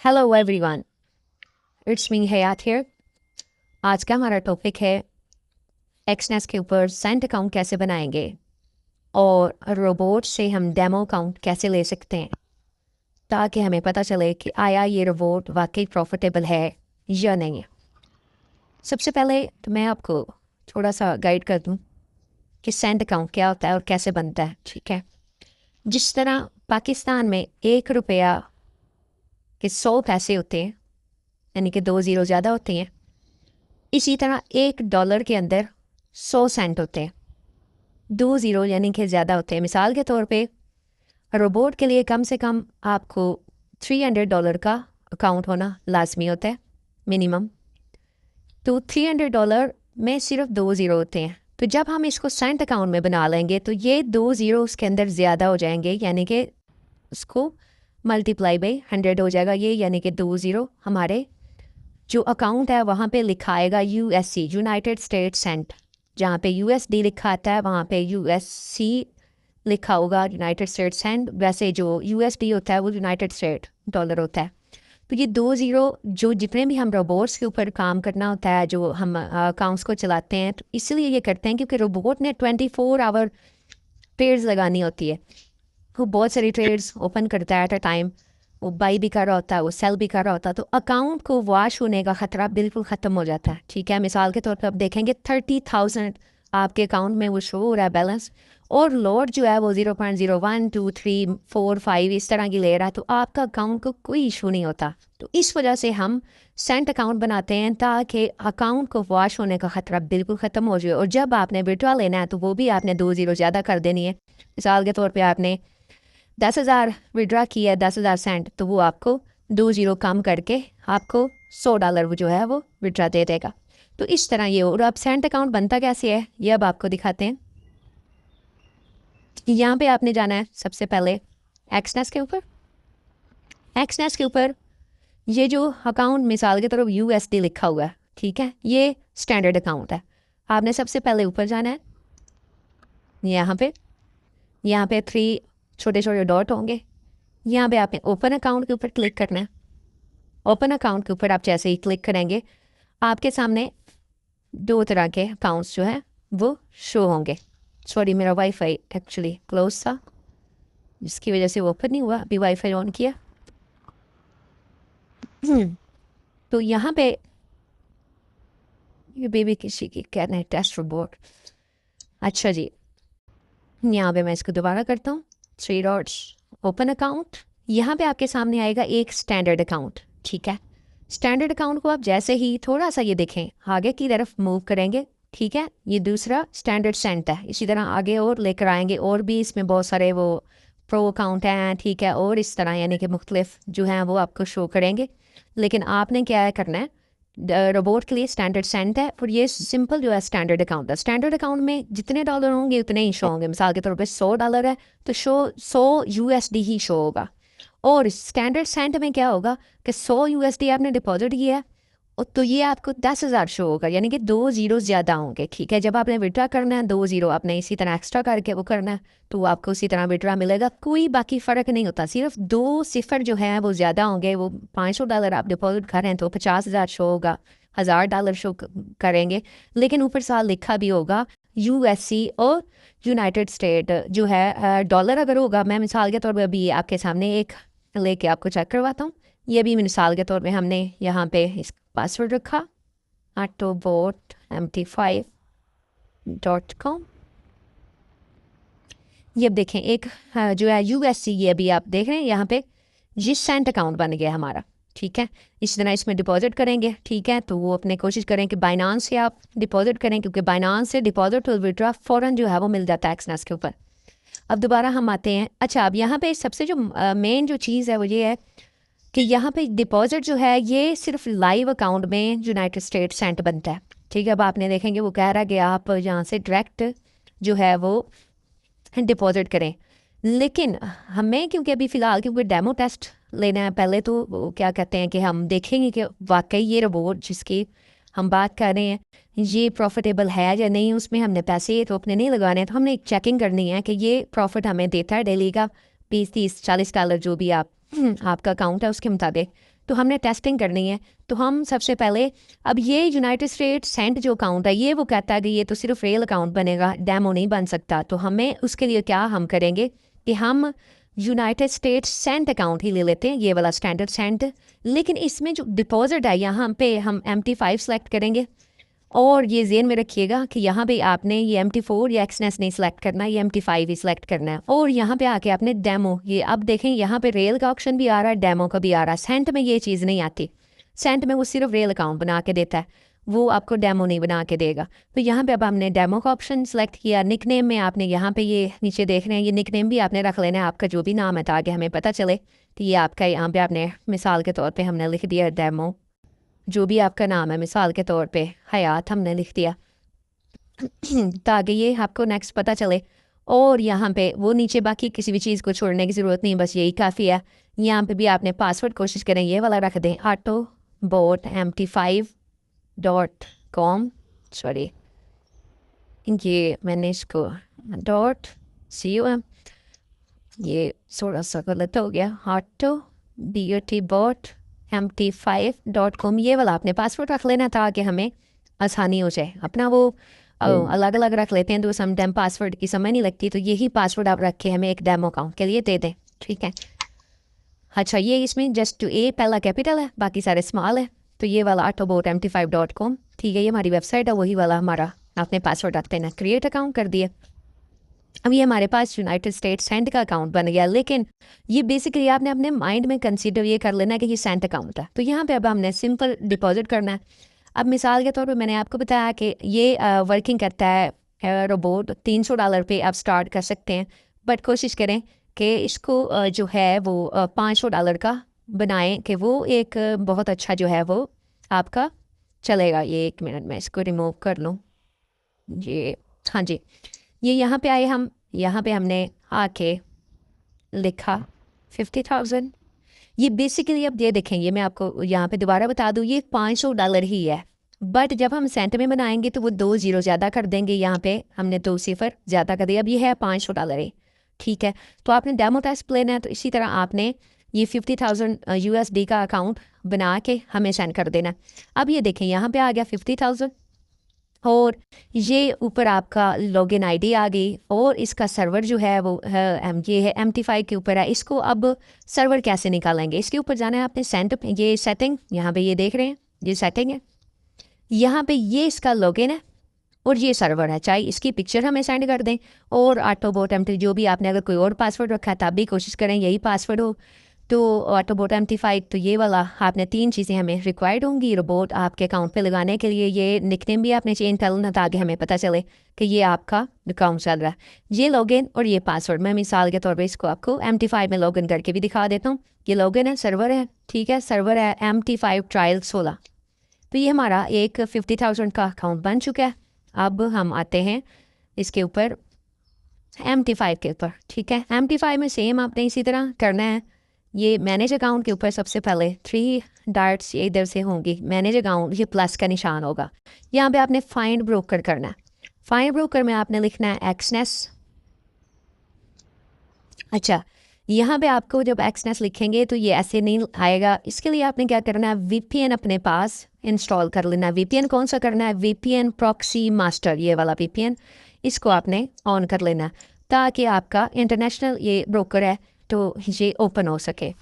Hello everyone, it's me Hayat here. आज का हमारा टॉपिक है एक्सनेस के ऊपर सेंट अकाउंट कैसे बनाएंगे और रोबोट से हम डेमो अकाउंट कैसे ले सकते हैं ताकि हमें पता चले कि आया ये रोबोट वाकई प्रॉफिटेबल है या नहीं है। सबसे पहले तो मैं आपको थोड़ा सा गाइड कर दूं कि सेंट अकाउंट क्या होता है और कैसे बनता है। ठीक है, जिस तरह पाकिस्तान में 1 रुपया के 100 पैसे होते हैं, यानी कि 2 ज़ीरो ज़्यादा होते हैं, इसी तरह $1 के अंदर 100 सेंट होते हैं, 2 ज़ीरो यानी कि ज़्यादा होते हैं। मिसाल के तौर पे रोबोट के लिए कम से कम आपको $300 का अकाउंट होना लाजमी होता है, मिनिमम। तो $300 में सिर्फ 2 ज़ीरो होते हैं, तो जब हम इसको सेंट अकाउंट में बना लेंगे तो ये 2 ज़ीरो उसके अंदर ज़्यादा हो जाएंगे, यानी कि उसको मल्टीप्लाई बाई 100 हो जाएगा ये, यानी कि 2 ज़ीरो हमारे जो अकाउंट है वहाँ पे लिखा आएगा USC, यूनाइटेड स्टेट सेंट। जहाँ पे USD लिखा आता है वहाँ पे USC लिखा होगा, यूनाइटेड स्टेट सेंट। वैसे जो USD होता है वो यूनाइटेड स्टेट डॉलर होता है। तो ये 2 ज़ीरो जो जितने भी हम रोबोट्स के ऊपर काम करना होता है, जो हम अकाउंट्स को चलाते हैं, तो इसलिए ये करते हैं क्योंकि रोबोट ने 24 आवर ट्रेड्स लगानी होती है। वो बहुत सारी ट्रेड्स ओपन करता है एट अ टाइम, वो बाई भी कर रहा होता है, वो सेल भी कर रहा होता है, तो अकाउंट को वॉश होने का ख़तरा बिल्कुल ख़त्म हो जाता है। ठीक है, मिसाल के तौर पर आप देखेंगे 30,000 आपके अकाउंट में वो शो हो रहा है बैलेंस, और लोड जो है वो 0.01 2 3 4 5 इस तरह की ले रहा है, तो आपका अकाउंट को कोई इशू नहीं होता। तो इस वजह से हम सेंट अकाउंट बनाते हैं ताकि अकाउंट को वॉश होने का ख़तरा बिल्कुल ख़त्म हो जाए। और जब आपने विड्रॉ लेना है तो वो भी आपने 2 ज़ीरो ज़्यादा कर देनी है। मिसाल के तौर पर आपने 10,000 विड्रा किया है, 10,000 सेंट, तो वो आपको 2 ज़ीरो कम करके आपको $100 वो जो है वो विड्रा दे देगा। तो इस तरह ये। और अब सेंट अकाउंट बनता कैसे है ये अब आपको दिखाते हैं। यहाँ पे आपने जाना है सबसे पहले एक्सनेस के ऊपर। एक्सनेस के ऊपर ये जो अकाउंट मिसाल के तरफ USD लिखा हुआ है, ठीक है, ये स्टैंडर्ड अकाउंट है। आपने सबसे पहले ऊपर जाना है, यहाँ पे 3 छोटे छोटे डॉट होंगे। यहाँ पे आपने ओपन अकाउंट के ऊपर क्लिक करना है। ओपन अकाउंट के ऊपर आप जैसे ही क्लिक करेंगे आपके सामने 2 तरह के अकाउंट्स जो है वो शो होंगे। सॉरी, मेरा वाईफाई एक्चुअली क्लोज था जिसकी वजह से वो ओपन नहीं हुआ। अभी वाईफाई ऑन किया। तो यहाँ पे ये बेबी किसी की कहना है टेस्ट रोबोट। अच्छा जी, यहाँ पे मैं इसको दोबारा करता हूँ। 3 डॉट्स, ओपन अकाउंट। यहाँ पे आपके सामने आएगा एक स्टैंडर्ड अकाउंट। ठीक है, स्टैंडर्ड अकाउंट को आप जैसे ही थोड़ा सा ये देखें आगे की तरफ मूव करेंगे, ठीक है, ये दूसरा स्टैंडर्ड सेंट है। इसी तरह आगे और लेकर आएंगे, और भी इसमें बहुत सारे वो प्रो अकाउंट हैं, ठीक है, और इस तरह यानी कि मुख्तलिफ जो हैं वो आपको शो करेंगे। लेकिन आपने क्या है करना है, रोबोट के लिए स्टैंडर्ड सेंट है, और ये सिंपल जो है स्टैंडर्ड अकाउंट है। स्टैंडर्ड अकाउंट में जितने डॉलर होंगे उतने ही शो होंगे। मिसाल के तौर पे $100 है तो 100 USD ही शो होगा। और स्टैंडर्ड सेंट में क्या होगा कि 100 USD आपने डिपॉजिट किया है तो ये आपको 10,000 शो होगा, यानी कि 2 ज़ीरो ज़्यादा होंगे। ठीक है, जब आपने विड्रा करना है 2 ज़ीरो आपने इसी तरह एक्स्ट्रा करके वो करना है, तो आपको उसी तरह विड्रा मिलेगा। कोई बाकी फ़र्क नहीं होता, सिर्फ 2 सिफर जो है वो ज़्यादा होंगे। वो $500 आप डिपॉजिट कर रहे हैं तो 50,000 शो होगा, $1,000 शो करेंगे। लेकिन ऊपर साल लिखा भी होगा USC और यूनाइटेड स्टेट जो है डॉलर अगर होगा। मैं मिसाल के तौर पर अभी आपके सामने एक लेके आपको चेक करवाता हूँ। ये भी मिसाल के तौर पे हमने यहाँ पे इस पासवर्ड रखा autobot mt5.com। ये अब देखें एक जो है USC, ये अभी आप देख रहे हैं यहाँ पे ये सेंट अकाउंट बन गया हमारा। ठीक है, इसी तरह इसमें डिपॉजिट करेंगे। ठीक है, तो वो अपने कोशिश करें कि बाइनांस से आप डिपॉजिट करें, क्योंकि बाइनांस से डिपॉजिट और विड्रॉ फ़ौरन जो है वो मिल जाता है एक्सनेस के ऊपर। अब दोबारा हम आते हैं। अच्छा, अब यहाँ पे सबसे जो मेन जो चीज़ है वो ये है कि यहाँ पे डिपॉजिट जो है ये सिर्फ लाइव अकाउंट में यूनाइटेड स्टेट सेंट बनता है। ठीक है, अब आपने देखेंगे वो कह रहा है कि आप यहाँ से डायरेक्ट जो है वो डिपॉजिट करें। लेकिन हमें क्योंकि अभी फ़िलहाल क्योंकि डेमो टेस्ट लेना है, पहले तो वो क्या कहते हैं कि हम देखेंगे कि वाकई ये रोबोट जिसकी हम बात कर रहे हैं ये प्रॉफिटेबल है या नहीं, उसमें हमने पैसे तो अपने नहीं लगाने हैं। तो हमने एक चेकिंग करनी है कि ये प्रॉफिट हमें देता है डेली का $20 30 $40 जो भी आपका अकाउंट है उसके मुताबिक। तो हमने टेस्टिंग करनी है। तो हम सबसे पहले, अब ये यूनाइटेड स्टेट्स सेंट जो अकाउंट है ये वो कहता है कि ये तो सिर्फ रियल अकाउंट बनेगा, डेमो नहीं बन सकता। तो हमें उसके लिए क्या हम करेंगे कि हम यूनाइटेड स्टेट्स सेंट अकाउंट ही ले लेते हैं, ये वाला स्टैंडर्ड सेंट। लेकिन इसमें जो डिपॉजिट है यहाँ पे हम MT5 सेलेक्ट करेंगे, और ये ज़हन में रखिएगा कि यहाँ पे आपने ये MT4 या एक्सनेस नहीं सेलेक्ट करना है, ये MT5 ही सेलेक्ट करना है। और यहाँ पे आके आपने डेमो, ये अब देखें यहाँ पे रेल का ऑप्शन भी आ रहा है, डेमो का भी आ रहा है। सेंट में ये चीज़ नहीं आती, सेंट में वो सिर्फ रेल अकाउंट बना के देता है, वो आपको डेमो नहीं बना के देगा। तो यहाँ पे अब हमने डेमो का ऑप्शन सेलेक्ट किया। निकनेम में आपने यहाँ पे ये नीचे देख रहे हैं, ये निकनेम भी आपने रख लेना है, आपका जो भी नाम है, ताकि हमें पता चले कि ये आपका। यहाँ पे आपने मिसाल के तौर पे हमने लिख दिया डेमो, जो भी आपका नाम है, मिसाल के तौर पे हयात हमने लिख दिया ताकि ये आपको नेक्स्ट पता चले। और यहाँ पे वो नीचे बाकी किसी भी चीज़ को छोड़ने की ज़रूरत नहीं, बस यही काफ़ी है। यहाँ पे भी आपने पासवर्ड कोशिश करें ये वाला रख दें, autobot.mt5.com, सॉरी ये मैंने इसको .com, ये थोड़ा सा गलत हो गया, autobot.mt5.com, ये वाला आपने पासवर्ड रख लेना ताकि हमें आसानी हो जाए। अपना वो अलग अलग रख लेते हैं तो समटाइम पासवर्ड की समझ नहीं लगती, तो यही पासवर्ड आप रख के हमें एक डेमो अकाउंट के लिए दे दें, ठीक है। अच्छा, ये इसमें जस्ट टू ए पहला कैपिटल है, बाकी सारे स्मॉल है। तो ये वाला autobot.mt5.com, ठीक है, ये हमारी वेबसाइट है, वही वाला हमारा आपने पासवर्ड रख देना। क्रिएट अकाउंट कर दिया। अब ये हमारे पास यूनाइटेड स्टेट्स सेंट का अकाउंट बन गया। लेकिन ये बेसिकली आपने अपने माइंड में कंसीडर ये कर लेना कि ये सेंट अकाउंट है। तो यहाँ पे अब हमने सिंपल डिपॉजिट करना है। अब मिसाल के तौर पे मैंने आपको बताया कि ये वर्किंग करता है रोबोट, $300 पे आप स्टार्ट कर सकते हैं, बट कोशिश करें कि इसको जो है वो $500 का बनाएं, कि वो एक बहुत अच्छा जो है वो आपका चलेगा। ये 1 मिनट में इसको रिमूव कर लूँ। ये हाँ जी, ये यहाँ पे आए हम, यहाँ पे हमने आके लिखा 50,000। ये बेसिकली अब ये देखेंगे, मैं आपको यहाँ पे दोबारा बता दूँ, ये $500 ही है, बट जब हम सेंट में बनाएंगे तो वो 2 ज़ीरो ज़्यादा कर देंगे। यहाँ पे हमने 2 सिफर ज़्यादा कर दिया, अब ये है $500 ही, ठीक है। तो आपने डेमो टेस्ट लेना है, तो इसी तरह आपने ये 50,000 USD का अकाउंट बना के हमें सेंड कर देना। अब ये देखें यहाँ पे आ गया 50,000, और ये ऊपर आपका लॉगिन आईडी आ गई, और इसका सर्वर जो है वो ये है MT5 के ऊपर है। इसको अब सर्वर कैसे निकालेंगे, इसके ऊपर जाना है आपने सेंट पे, ये सेटिंग, यहाँ पे ये देख रहे हैं, ये सेटिंग है, यहाँ पे ये इसका लॉगिन है और ये सर्वर है। चाहे इसकी पिक्चर हमें सेंड कर दें, और ऑटोबॉट MT जो भी आपने अगर कोई और पासवर्ड रखा है तब भी कोशिश करें यही पासवर्ड हो। तो ऑटोबॉट MT5, तो ये वाला आपने 3 चीज़ें हमें रिक्वायर्ड होंगी रोबोट आपके अकाउंट पे लगाने के लिए। ये निकनेम भी आपने चेंज कर लेना ताकि हमें पता चले कि ये आपका अकाउंट चल रहा है। ये लॉगिन और ये पासवर्ड, मैं मिसाल के तौर पे इसको आपको MT5 में लॉगिन करके भी दिखा देता हूँ। ये लॉगिन है, सर्वर है, ठीक है, सर्वर है MT5 ट्रायल 16। तो ये हमारा एक 50,000 का अकाउंट बन चुका है। अब हम आते हैं इसके ऊपर MT5 के ऊपर, ठीक है। MT5 में सेम आपने इसी तरह करना है। ये मैनेज अकाउंट के ऊपर सबसे पहले 3 डॉट्स ये इधर से होंगी, मैनेज अकाउंट, ये प्लस का निशान होगा। यहाँ पे आपने फाइंड ब्रोकर करना है। फाइंड ब्रोकर में आपने लिखना है एक्सनेस। अच्छा, यहाँ पे आपको जब एक्सनेस लिखेंगे तो ये ऐसे नहीं आएगा। इसके लिए आपने क्या करना है, VPN अपने पास इंस्टॉल कर लेना है। VPN कौन सा करना है, VPN प्रॉक्सी मास्टर, ये वाला VPN, इसको आपने ऑन कर लेना ताकि आपका इंटरनेशनल ये ब्रोकर है तो ये ओपन हो सके।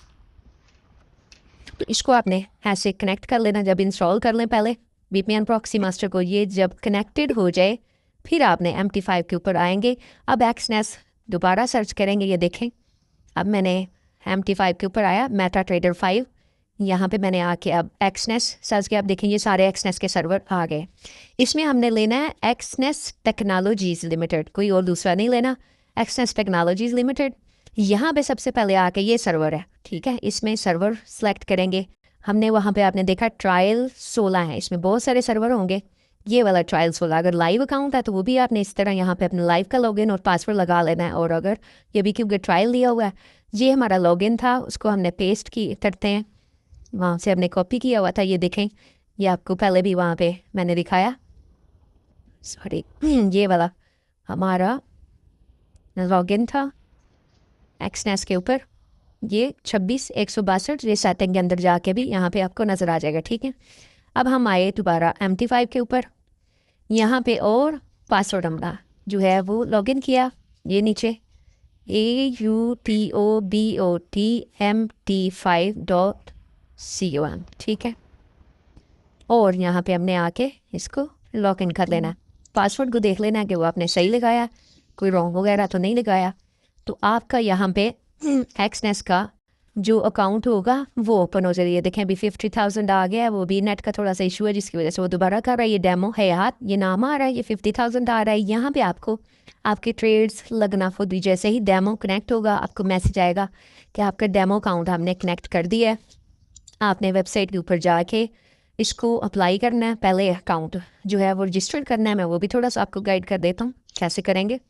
तो इसको आपने ऐसे कनेक्ट कर लेना। जब इंस्टॉल कर लें पहले VPN प्रॉक्सी मास्टर को, ये जब कनेक्टेड हो जाए फिर आपने MT5 के ऊपर आएंगे। अब एक्सनेस दोबारा सर्च करेंगे, ये देखें अब मैंने MT5 के ऊपर आया, मेटा ट्रेडर 5, यहाँ पे मैंने आके अब एक्सनेस सर्च किया। अब देखें ये सारे एक्सनेस के सर्वर आ गए। इसमें हमने लेना है एक्सनेस टेक्नोलॉजीज़ लिमिटेड, कोई और दूसरा नहीं लेना, एक्सनेस टेक्नोलॉजीज़ लिमिटेड। यहाँ पे सबसे पहले आके ये सर्वर है, ठीक है, इसमें सर्वर सेलेक्ट करेंगे। हमने वहाँ पे आपने देखा ट्रायल 16 है, इसमें बहुत सारे सर्वर होंगे। ये वाला ट्रायल 16, अगर लाइव अकाउंट है तो वो भी आपने इस तरह यहाँ पे अपने लाइव का लॉगिन और पासवर्ड लगा लेना है। और अगर ये भी क्योंकि ट्रायल दिया हुआ है, ये हमारा लॉगिन था, उसको हमने पेस्ट की करते हैं, वहाँ से हमने कॉपी किया हुआ था। ये देखें, ये आपको पहले भी वहाँ पे मैंने दिखाया, सॉरी, ये वाला हमारा लॉगिन था एक्सनेस के ऊपर। ये 26 162 ये सेटिंग के अंदर जाके भी यहाँ पे आपको नज़र आ जाएगा। ठीक है, अब हम आए दोबारा MT5 के ऊपर। यहाँ पे और पासवर्ड हमारा जो है वो लॉगिन किया, ये नीचे AUTOBOTMT5.com। ठीक है, और यहाँ पे हमने आके इसको लॉगिन कर लेना है। पासवर्ड को देख लेना है कि वो आपने सही लगाया, कोई रॉन्ग वगैरह तो नहीं लगाया। तो आपका यहाँ पे एक्सनेस का जो अकाउंट होगा वो ओपन हो जाएगी। देखें अभी 50,000 आ गया है, वो भी नेट का थोड़ा सा इशू है जिसकी वजह से वो दोबारा कर रहा है। ये डेमो है यार, ये नाम आ रहा है, ये 50,000 आ रहा है। यहाँ पे आपको आपके ट्रेड्स लगना खुद ही, जैसे ही डेमो कनेक्ट होगा आपको मैसेज आएगा कि आपका डेमो अकाउंट हमने कनेक्ट कर दिया है। आपने वेबसाइट के ऊपर जाके इसको अप्लाई करना है। पहले अकाउंट जो है वो रजिस्टर करना है, मैं वो भी थोड़ा सा आपको गाइड कर देता हूँ कैसे करेंगे।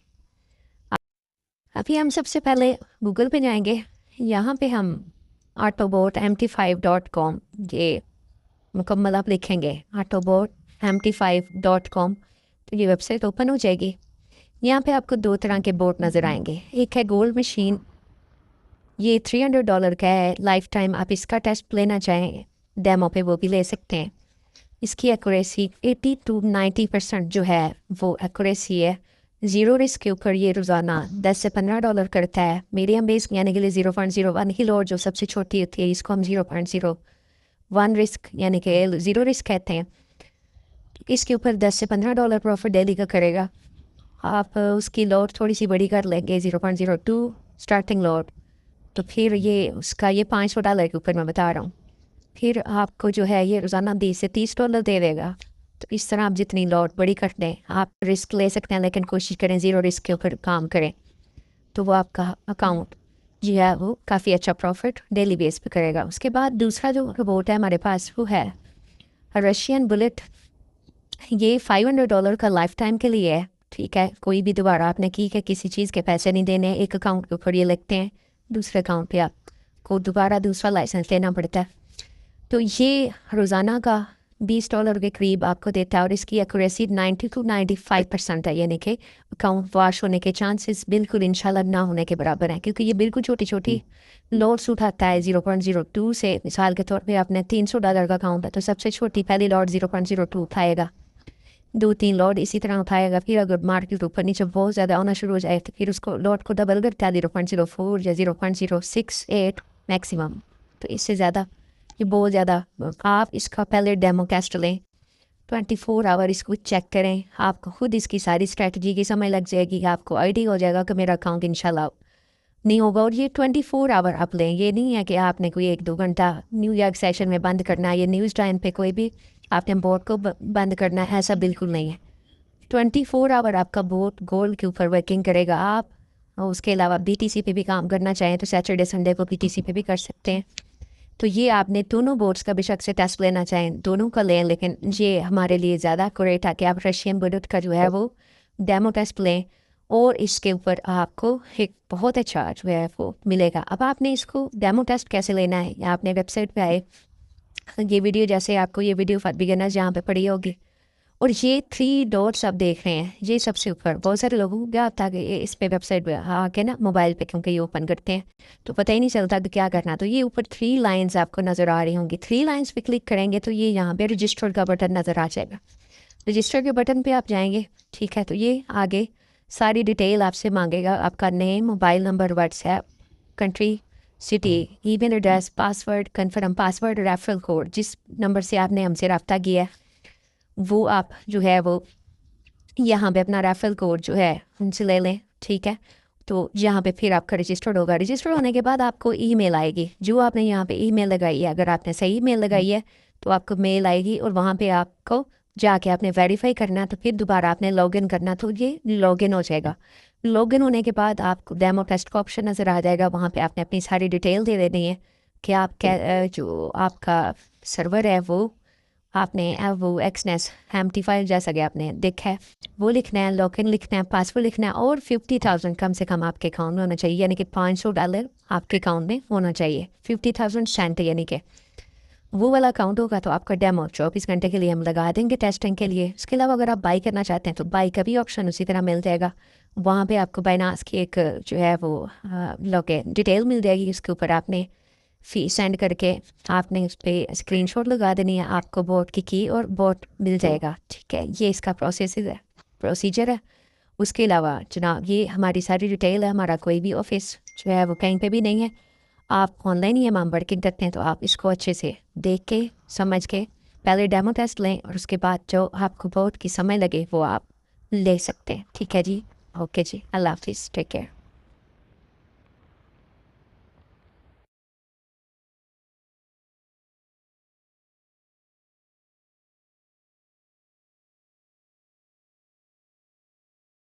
अभी हम सबसे पहले गूगल पे जाएंगे, यहाँ पे हम autobot.mt5.com ये मुकम्मल आप लिखेंगे autobot.mt5.com, तो ये वेबसाइट ओपन हो जाएगी। यहाँ पे आपको दो तरह के बोट नज़र आएंगे, एक है गोल्ड मशीन, ये $300 का है लाइफ टाइम। आप इसका टेस्ट लेना चाहें डेमो पे वो भी ले सकते हैं। इसकी एक्यूरेसी 80 to 90% जो है वो एक्यूरेसी है। ज़ीरो रिस्क के ऊपर ये रोज़ाना $10 से $15 करता है। मीडियम बेस यानी कि लिए 0.01 ही लोड जो सबसे छोटी होती है, इसको हम 0.01 रिस्क यानी कि ज़ीरो रिस्क कहते हैं। इसके ऊपर $10 से $15 प्रॉफिट डेली का करेगा। आप उसकी लोड थोड़ी सी बड़ी कर लेंगे, 0.02 स्टार्टिंग लोड, तो फिर ये उसका ये $500 के ऊपर मैं बता रहा हूँ। फिर आपको जो है ये रोज़ाना $20 से $30 दे देगा। तो इस तरह आप जितनी लॉट बड़ी कर दें, आप रिस्क ले सकते हैं, लेकिन कोशिश करें ज़ीरो रिस्क के ऊपर काम करें, तो वो आपका अकाउंट जो है वो काफ़ी अच्छा प्रॉफिट डेली बेस पे करेगा। उसके बाद दूसरा जो रोबोट है हमारे पास वो है रशियन बुलेट। ये $500 का लाइफ टाइम के लिए है। ठीक है, कोई भी दोबारा आपने की कि किसी चीज़ के पैसे नहीं देने, एक अकाउंट के ऊपर ये लिखते हैं, दूसरे अकाउंट पे आपको दोबारा दूसरा लाइसेंस लेना पड़ता है। तो ये रोज़ाना का $20 के करीब आपको देता है, और इसकी एक्यूरेसी 90 to 95% है, यानी कि अकाउंट वाश होने के चांसेस बिल्कुल इंशाल्लाह ना होने के बराबर हैं, क्योंकि ये बिल्कुल छोटी छोटी लॉट्स उठाता है। 0.02 से मिसाल के तौर पे आपने $300 का अकाउंट है तो सबसे छोटी पहली लॉट 0.02 उठाएगा, 2-3 लॉट इसी तरह उठाएगा। फिर अगर मार्केट ऊपर नीचे बहुत ज़्यादा आना शुरू हो जाए तो फिर उसको लॉट को डबल करता है 0.04 या 0.068 मैक्सिमम। तो इससे ज़्यादा ये बहुत ज़्यादा, आप इसका पहले डेमो टेस्ट लें, 24 आवर इसको चेक करें, आपको खुद इसकी सारी स्ट्रेटजी की समझ लग जाएगी, आपको आइडिया हो जाएगा कि मेरा अकाउंट इंशाल्लाह नहीं होगा। और ये 24 आवर आप लें, ये नहीं है कि आपने कोई 1-2 घंटा न्यू ईयर सेशन में बंद करना है, ये न्यूज़ टाइम पे कोई भी आपने बोर्ड को बंद करना है, ऐसा बिल्कुल नहीं है। 24 आवर आपका बोर्ड गोल्ड के ऊपर वर्किंग करेगा। आप उसके अलावा BTC पे भी काम करना चाहें तो सैटरडे संडे को BTC पे भी कर सकते हैं। तो ये आपने दोनों बोर्ड्स का बेशक से टेस्ट लेना चाहें दोनों का लें, लेकिन ये हमारे लिए ज़्यादा एक्यूरेट है कि आप रशियन बुलेट का जो है वो डेमो टेस्ट लें, और इसके ऊपर आपको एक बहुत अच्छा जो है वो मिलेगा। अब आपने इसको डेमो टेस्ट कैसे लेना है, या आपने वेबसाइट पे आए, ये वीडियो जैसे आपको ये वीडियो फॉर बिगिनर्स यहाँ पे पड़ी होगी, और ये 3 डॉट्स आप देख रहे हैं ये सबसे ऊपर, बहुत सारे लोगों को क्या होता है कि इस पे वेबसाइट पे आके ना मोबाइल पे क्योंकि ये ओपन करते हैं तो पता ही नहीं चलता कि क्या करना। तो ये ऊपर 3 लाइंस आपको नज़र आ रही होंगी, 3 लाइंस पे क्लिक करेंगे तो ये यहाँ पे रजिस्टर का बटन नज़र आ जाएगा। रजिस्टर के बटन पे आप जाएंगे, ठीक है, तो ये आगे सारी डिटेल आपसे मांगेगा, आपका name, mobile number, WhatsApp, country, city, email address, password, confirm password, referral code, जिस नंबर से आपने हमसे रब्ता किया है वो आप जो है वो यहाँ पे अपना रेफरल कोड जो है उनसे ले लें। ठीक है, तो यहाँ पे फिर आपका रजिस्टर्ड होगा। रजिस्टर होने के बाद आपको ईमेल आएगी, जो आपने यहाँ पे ईमेल लगाई है, अगर आपने सही ईमेल लगाई है तो आपको मेल आएगी, और वहाँ पे आपको जाके आपने वेरीफाई करना, तो फिर दोबारा आपने लॉगिन करना, तो ये लॉगिन हो जाएगा। लॉगिन होने के बाद आपको डेमो टेस्ट का ऑप्शन नज़र आ जाएगा, वहाँ पे आपने अपनी सारी डिटेल दे देनी है कि आप क्या जो आपका सर्वर है वो आपने वो एक्सनेस MT5 जैसा कि आपने देखा है वो लिखना है, लॉगिन लिखना है, पासवर्ड लिखना है, और 50,000 कम से कम आपके अकाउंट में होना चाहिए, यानी कि $500 आपके अकाउंट में होना चाहिए, 50,000 सेंट यानी कि। वो वाला अकाउंट होगा तो आपका डेमो 24 घंटे के लिए हम लगा देंगे टेस्टिंग के लिए। इसके अलावा अगर आप बाई करना चाहते हैं तो बाई का भी ऑप्शन उसी तरह मिल जाएगा। वहाँ पे आपको बाइनांस की एक जो है वो लॉगिन डिटेल मिल जाएगी। उसके ऊपर आपने फ़ी सेंड करके आपने उस पर स्क्रीनशॉट लगा देनी है, आपको बोट की और बोट मिल जाएगा। ठीक है, ये इसका प्रोसीजर है। उसके अलावा जनाब ये हमारी सारी डिटेल है। हमारा कोई भी ऑफिस जो है वो कहीं पे भी नहीं है। आप ऑनलाइन ही हम वर्किंग करते हैं, तो आप इसको अच्छे से देख के समझ के पहले डेमो टेस्ट लें और उसके बाद जो आपको बहुत की समय लगे वो आप ले सकते हैं। ठीक है जी, ओके जी, अल्लाह हाफिज़, टेक केयर।